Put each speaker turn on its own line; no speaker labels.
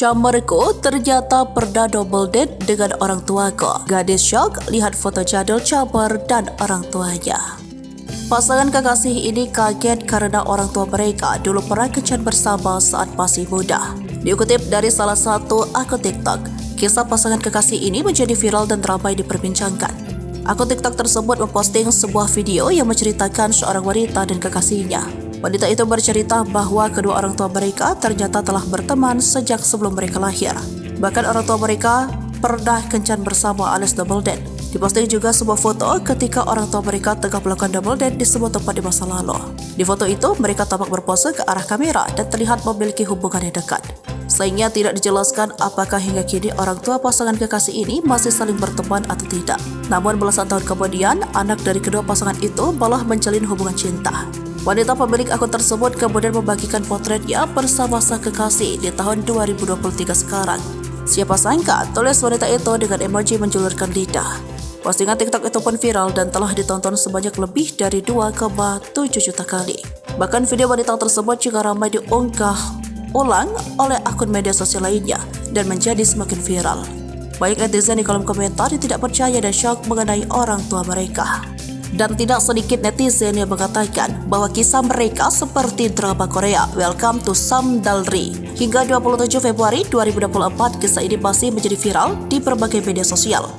Camerku ternyata pernah double date dengan orang tuaku. Gadis syok lihat foto jadul Camer dan orang tuanya. Pasangan kekasih ini kaget karena orang tua mereka dulu pernah kencan bersama saat masih muda. Dikutip dari salah satu akun TikTok, kisah pasangan kekasih ini menjadi viral dan ramai diperbincangkan. Akun TikTok tersebut memposting sebuah video yang menceritakan seorang wanita dan kekasihnya. Wanita itu bercerita bahwa kedua orang tua mereka ternyata telah berteman sejak sebelum mereka lahir. Bahkan orang tua mereka pernah kencan bersama alias double date. Diposting juga sebuah foto ketika orang tua mereka tengah melakukan double date di sebuah tempat di masa lalu. Di foto itu, mereka tampak berpose ke arah kamera dan terlihat memiliki hubungan yang dekat. Sayangnya tidak dijelaskan apakah hingga kini orang tua pasangan kekasih ini masih saling berteman atau tidak. Namun belasan tahun kemudian, anak dari kedua pasangan itu malah menjalin hubungan cinta. Wanita pemilik akun tersebut kemudian membagikan potretnya bersama sang kekasih di tahun 2023 sekarang. Siapa sangka, tulis wanita itu dengan emoji menjulurkan lidah. Postingan TikTok itu pun viral dan telah ditonton sebanyak lebih dari 2,7 juta kali. Bahkan video wanita tersebut juga ramai diunggah ulang oleh akun media sosial lainnya dan menjadi semakin viral. Banyak netizen di kolom komentar yang tidak percaya dan syok mengenai orang tua mereka. Dan tidak sedikit netizen yang mengatakan bahwa kisah mereka seperti drama Korea Welcome to Samdalri. Hingga 27 Februari 2024, kisah ini masih menjadi viral di berbagai media sosial.